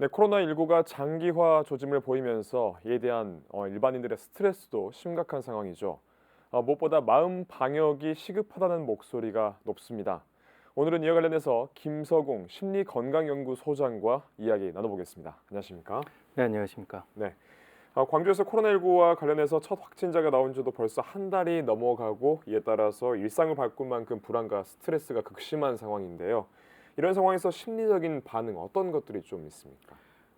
네, 코로나19가 장기화 조짐을 보이면서 이에 대한 일반인들의 스트레스도 심각한 상황이죠. 무엇보다 마음 방역이 시급하다는 목소리가 높습니다. 오늘은 이와 관련해서 김서공 심리건강연구소장과 이야기 나눠보겠습니다. 안녕하십니까? 네, 안녕하십니까. 네. 광주에서 코로나19와 관련해서 첫 확진자가 나온 지도 벌써 한 달이 넘어가고 이에 따라서 일상을 바꿀 만큼 불안과 스트레스가 극심한 상황인데요. 이런 상황에서 심리적인 반응 어떤 것들이 좀 있습니까?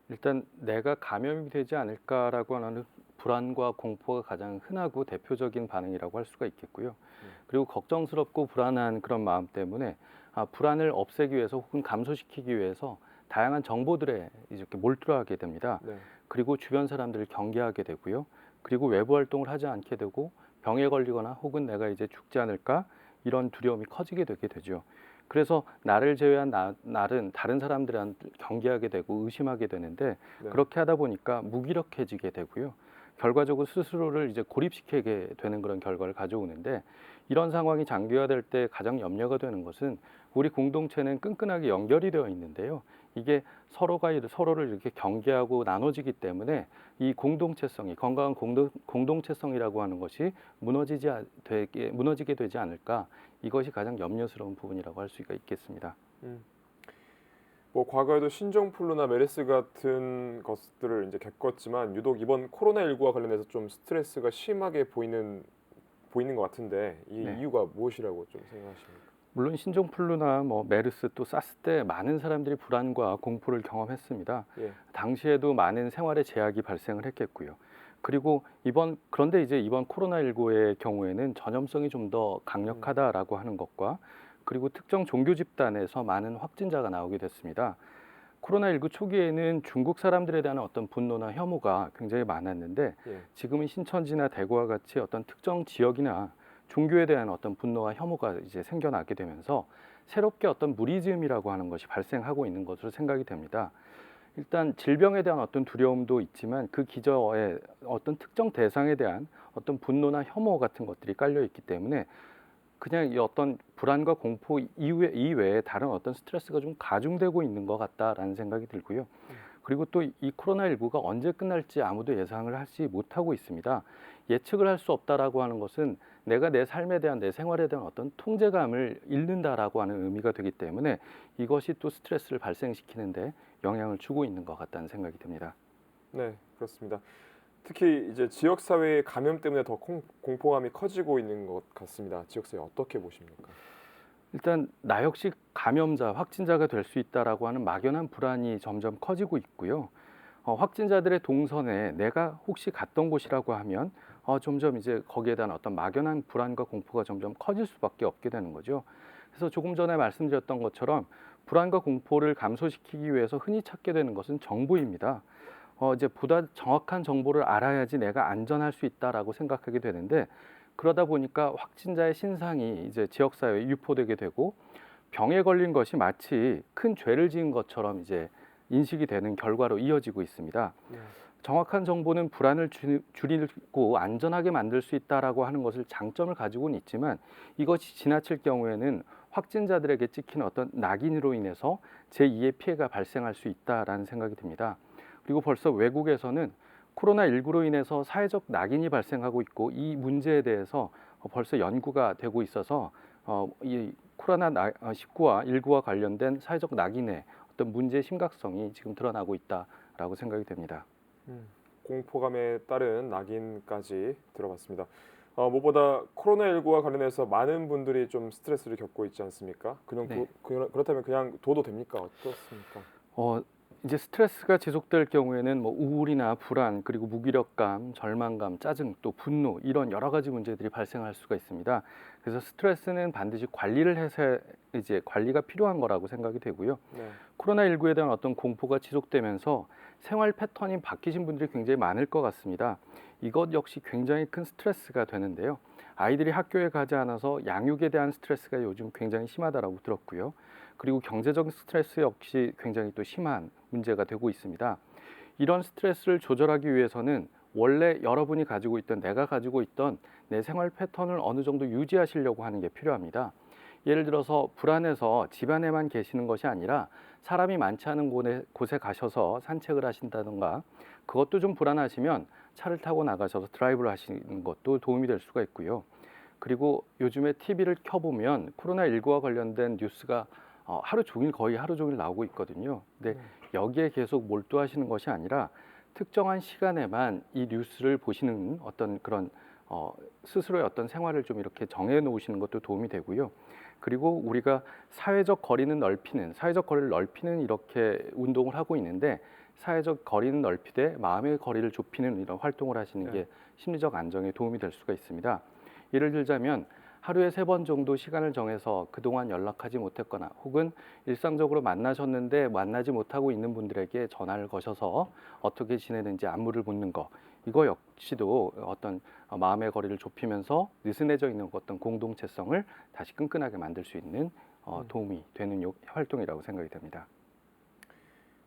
일단 내가 감염이 되지 않을까라고 하는 불안과 공포가 가장 흔하고 대표적인 반응이라고 할 수가 있겠고요. 그리고 걱정스럽고 불안한 그런 마음 때문에 불안을 없애기 위해서 혹은 감소시키기 위해서 다양한 정보들에 이렇게 몰두하게 됩니다. 네. 그리고 주변 사람들을 경계하게 되고요. 그리고 외부 활동을 하지 않게 되고 병에 걸리거나 혹은 내가 이제 죽지 않을까 이런 두려움이 커지게 되게 되죠. 그래서 나를 제외한 날은 다른 사람들한테 경계하게 되고 의심하게 되는데 네. 그렇게 하다 보니까 무기력해지게 되고요. 결과적으로 스스로를 이제 고립시키게 되는 그런 결과를 가져오는데 이런 상황이 장기화될 때 가장 염려가 되는 것은 우리 공동체는 끈끈하게 연결이 되어 있는데요. 이게 서로가 서로를 이렇게 경계하고 나눠지기 때문에 이 공동체성이 건강한 공동체성이라고 하는 것이 무너지게 되지 않을까 이것이 가장 염려스러운 부분이라고 할 수가 있겠습니다. 음. 뭐 과거에도 신종플루나 메르스 같은 것들을 이제 겪었지만 유독 이번 코로나19와 관련해서 좀 스트레스가 심하게 보이는 것 같은데 이 네. 이유가 무엇이라고 좀 생각하십니까? 물론 신종플루나 뭐 메르스 또 사스 때 많은 사람들이 불안과 공포를 경험했습니다. 예. 당시에도 많은 생활의 제약이 발생을 했겠고요. 그리고 그런데 이제 이번 코로나19의 경우에는 전염성이 좀 더 음. 강력하다라고 하는 것과 그리고 특정 종교 집단에서 많은 확진자가 나오게 됐습니다. 코로나19 초기에는 중국 사람들에 대한 어떤 분노나 혐오가 굉장히 많았는데 예. 지금은 신천지나 대구와 같이 어떤 특정 지역이나 종교에 대한 어떤 분노와 혐오가 이제 생겨나게 되면서 새롭게 어떤 무리즘이라고 하는 것이 발생하고 있는 것으로 생각이 됩니다. 일단 질병에 대한 어떤 두려움도 있지만 그 기저에 어떤 특정 대상에 대한 어떤 분노나 혐오 같은 것들이 깔려 있기 때문에 그냥 이 어떤 불안과 공포 이외에 다른 어떤 스트레스가 좀 가중되고 있는 것 같다라는 생각이 들고요. 음. 그리고 또 이 코로나19가 언제 끝날지 아무도 예상을 하지 못하고 있습니다. 예측을 할 수 없다라고 하는 것은 내가 내 삶에 대한 내 생활에 대한 어떤 통제감을 잃는다라고 하는 의미가 되기 때문에 이것이 또 스트레스를 발생시키는데 영향을 주고 있는 것 같다는 생각이 듭니다. 네, 그렇습니다. 특히 이제 지역 사회의 감염 때문에 더 공포감이 커지고 있는 것 같습니다. 지역 사회 어떻게 보십니까? 일단 나 역시 감염자, 확진자가 될 수 있다라고 하는 막연한 불안이 점점 커지고 있고요. 확진자들의 동선에 내가 혹시 갔던 곳이라고 하면 점점 이제 거기에 대한 어떤 막연한 불안과 공포가 점점 커질 수밖에 없게 되는 거죠. 그래서 조금 전에 말씀드렸던 것처럼 불안과 공포를 감소시키기 위해서 흔히 찾게 되는 것은 정보입니다. 이제 보다 정확한 정보를 알아야지 내가 안전할 수 있다라고 생각하게 되는데 그러다 보니까 확진자의 신상이 이제 지역 사회에 유포되게 되고 병에 걸린 것이 마치 큰 죄를 지은 것처럼 이제 인식이 되는 결과로 이어지고 있습니다. 네. 정확한 정보는 불안을 줄이고 안전하게 만들 수 있다라고 하는 것을 장점을 가지고는 있지만 이것이 지나칠 경우에는 확진자들에게 찍히는 어떤 낙인으로 인해서 제2의 피해가 발생할 수 있다라는 생각이 듭니다. 그리고 벌써 외국에서는 코로나19로 인해서 사회적 낙인이 발생하고 있고 이 문제에 대해서 벌써 연구가 되고 있어서 이 코로나19와 19와 관련된 사회적 낙인의 어떤 문제의 심각성이 지금 드러나고 있다라고 생각이 됩니다. 음. 공포감에 따른 낙인까지 들어봤습니다. 무엇보다 코로나19와 관련해서 많은 분들이 좀 스트레스를 겪고 있지 않습니까? 네. 그렇다면 그냥 둬도 됩니까? 어떻습니까? 어 이제 스트레스가 지속될 경우에는 뭐 우울이나 불안, 그리고 무기력감, 절망감, 짜증, 또 분노 이런 여러 가지 문제들이 발생할 수가 있습니다. 그래서 스트레스는 반드시 관리를 해서 이제 관리가 필요한 거라고 생각이 되고요. 네. 코로나19에 대한 어떤 공포가 지속되면서 생활 패턴이 바뀌신 분들이 굉장히 많을 것 같습니다. 이것 역시 굉장히 큰 스트레스가 되는데요. 아이들이 학교에 가지 않아서 양육에 대한 스트레스가 요즘 굉장히 심하다라고 들었고요. 그리고 경제적 스트레스 역시 굉장히 또 심한 문제가 되고 있습니다. 이런 스트레스를 조절하기 위해서는 원래 여러분이 가지고 있던 내가 가지고 있던 내 생활 패턴을 어느 정도 유지하시려고 하는 게 필요합니다. 예를 들어서 불안해서 집안에만 계시는 것이 아니라 사람이 많지 않은 곳에 가셔서 산책을 하신다든가, 그것도 좀 불안하시면 차를 타고 나가셔서 드라이브를 하시는 것도 도움이 될 수가 있고요. 그리고 요즘에 TV를 켜보면 코로나19와 관련된 뉴스가 거의 하루 종일 나오고 있거든요. 근데 여기에 계속 몰두하시는 것이 아니라 특정한 시간에만 이 뉴스를 보시는 어떤 그런 스스로의 어떤 생활을 좀 이렇게 정해 놓으시는 것도 도움이 되고요. 그리고 우리가 사회적 거리를 넓히는 이렇게 운동을 하고 있는데, 사회적 거리는 넓히되 마음의 거리를 좁히는 이런 활동을 하시는 게 심리적 안정에 도움이 될 수가 있습니다. 예를 들자면 하루에 3번 정도 시간을 정해서 그동안 연락하지 못했거나 혹은 일상적으로 만나셨는데 만나지 못하고 있는 분들에게 전화를 거셔서 어떻게 지내는지 안부를 묻는 거, 이거 역시도 어떤 마음의 거리를 좁히면서 느슨해져 있는 어떤 공동체성을 다시 끈끈하게 만들 수 있는 도움이 되는 활동이라고 생각이 됩니다.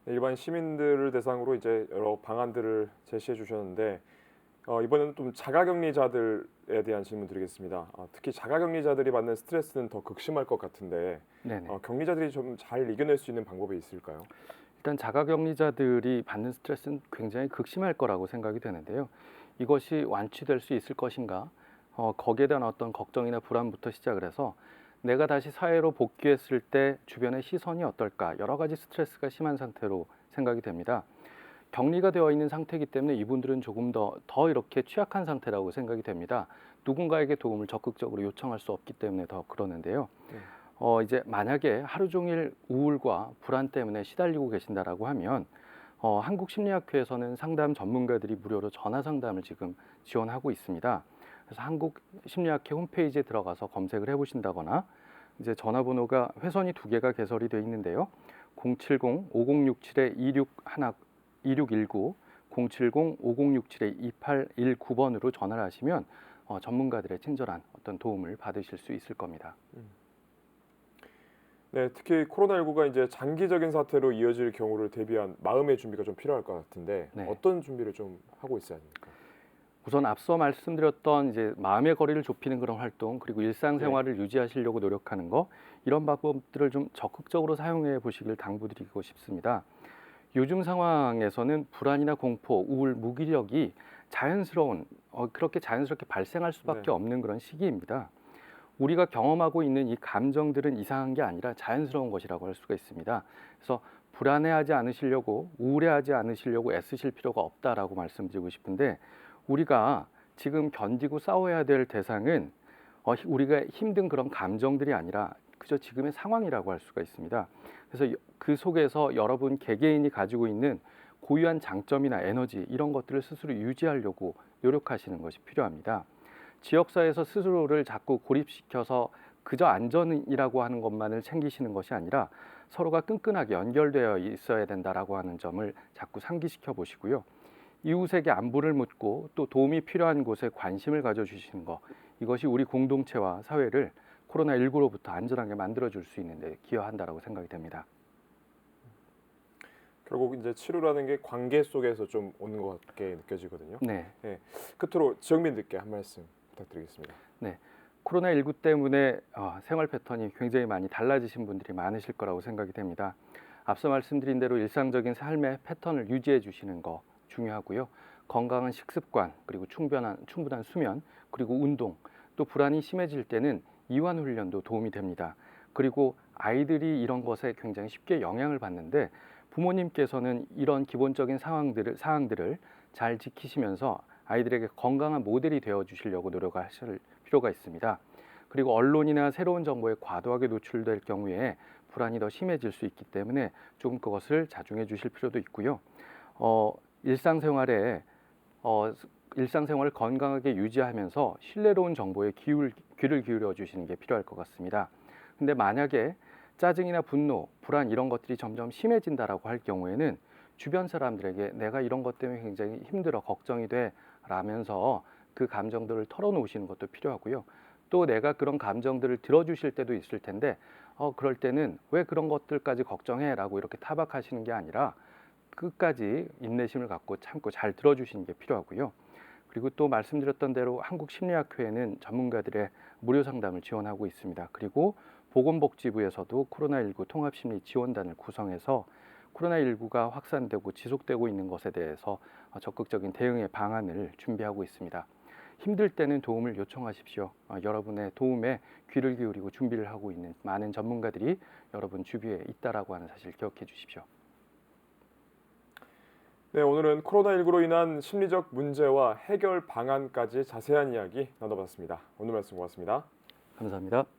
네, 일반 시민들을 대상으로 이제 여러 방안들을 제시해 주셨는데 이번에는 좀 자가격리자들에 대한 질문 드리겠습니다. 특히 자가격리자들이 받는 스트레스는 더 극심할 것 같은데 네네. 격리자들이 좀 잘 이겨낼 수 있는 방법이 있을까요? 일단 자가격리자들이 받는 스트레스는 굉장히 극심할 거라고 생각이 되는데요. 이것이 완치될 수 있을 것인가? 거기에 대한 어떤 걱정이나 불안부터 시작을 해서 내가 다시 사회로 복귀했을 때 주변의 시선이 어떨까? 여러 가지 스트레스가 심한 상태로 생각이 됩니다. 격리가 되어 있는 상태이기 때문에 이분들은 조금 더 이렇게 취약한 상태라고 생각이 됩니다. 누군가에게 도움을 적극적으로 요청할 수 없기 때문에 더 그러는데요. 이제 만약에 하루 종일 우울과 불안 때문에 시달리고 계신다라고 하면 한국심리학회에서는 상담 전문가들이 무료로 전화 상담을 지금 지원하고 있습니다. 그래서 한국심리학회 홈페이지에 들어가서 검색을 해보신다거나, 이제 전화번호가 회선이 2개가 개설이 되어 있는데요. 070-5067-2619, 070-5067-2819번으로 전화를 하시면 전문가들의 친절한 어떤 도움을 받으실 수 있을 겁니다. 네, 특히 코로나19가 이제 장기적인 사태로 이어질 경우를 대비한 마음의 준비가 좀 필요할 것 같은데 네. 어떤 준비를 좀 하고 있어야 합니까? 우선 앞서 말씀드렸던 이제 마음의 거리를 좁히는 그런 활동, 그리고 일상생활을 유지하시려고 노력하는 거, 이런 방법들을 좀 적극적으로 사용해 보시길 당부드리고 싶습니다. 요즘 상황에서는 불안이나 공포, 우울, 무기력이 그렇게 자연스럽게 발생할 수밖에 네. 없는 그런 시기입니다. 우리가 경험하고 있는 이 감정들은 이상한 게 아니라 자연스러운 것이라고 할 수가 있습니다. 그래서 불안해하지 않으시려고, 우울해하지 않으시려고 애쓰실 필요가 없다라고 말씀드리고 싶은데, 우리가 지금 견디고 싸워야 될 대상은 우리가 힘든 그런 감정들이 아니라 그저 지금의 상황이라고 할 수가 있습니다. 그래서 그 속에서 여러분 개개인이 가지고 있는 고유한 장점이나 에너지, 이런 것들을 스스로 유지하려고 노력하시는 것이 필요합니다. 지역사회에서 스스로를 자꾸 고립시켜서 그저 안전이라고 하는 것만을 챙기시는 것이 아니라 서로가 끈끈하게 연결되어 있어야 된다라고 하는 점을 자꾸 상기시켜 보시고요. 이웃에게 안부를 묻고 또 도움이 필요한 곳에 관심을 가져주시는 것, 이것이 우리 공동체와 사회를 코로나19로부터 안전하게 만들어줄 수 있는 데 기여한다라고 생각이 됩니다. 결국 이제 치료라는 게 관계 속에서 좀 오는 것 같게 느껴지거든요. 네. 끝으로 지역민들께 한 말씀 부탁드리겠습니다. 코로나19 때문에 생활 패턴이 굉장히 많이 달라지신 분들이 많으실 거라고 생각이 됩니다. 앞서 말씀드린 대로 일상적인 삶의 패턴을 유지해 주시는 거 중요하고요. 건강한 식습관, 그리고 충분한 수면, 그리고 운동, 또 불안이 심해질 때는 이완 훈련도 도움이 됩니다. 그리고 아이들이 이런 것에 굉장히 쉽게 영향을 받는데, 부모님께서는 이런 기본적인 사항들을 잘 지키시면서 아이들에게 건강한 모델이 되어 주시려고 노력하실 필요가 있습니다. 그리고 언론이나 새로운 정보에 과도하게 노출될 경우에 불안이 더 심해질 수 있기 때문에 조금 그것을 자중해 주실 필요도 있고요. 일상생활을 건강하게 유지하면서 신뢰로운 정보에 귀를 기울여 주시는 게 필요할 것 같습니다. 근데 만약에 짜증이나 분노, 불안, 이런 것들이 점점 심해진다라고 할 경우에는 주변 사람들에게 내가 이런 것 때문에 굉장히 힘들어, 걱정이 돼 라면서 그 감정들을 털어놓으시는 것도 필요하고요. 또 내가 그런 감정들을 들어주실 때도 있을 텐데 그럴 때는 왜 그런 것들까지 걱정해 라고 이렇게 타박하시는 게 아니라 끝까지 인내심을 갖고 참고 잘 들어주시는 게 필요하고요. 그리고 또 말씀드렸던 대로 한국심리학회에는 전문가들의 무료 상담을 지원하고 있습니다. 그리고 보건복지부에서도 코로나19 통합심리지원단을 구성해서 코로나19가 확산되고 지속되고 있는 것에 대해서 적극적인 대응의 방안을 준비하고 있습니다. 힘들 때는 도움을 요청하십시오. 여러분의 도움에 귀를 기울이고 준비를 하고 있는 많은 전문가들이 여러분 주위에 있다라고 하는 사실 기억해 주십시오. 네, 오늘은 코로나19로 인한 심리적 문제와 해결 방안까지 자세한 이야기 나눠봤습니다. 오늘 말씀 고맙습니다. 감사합니다.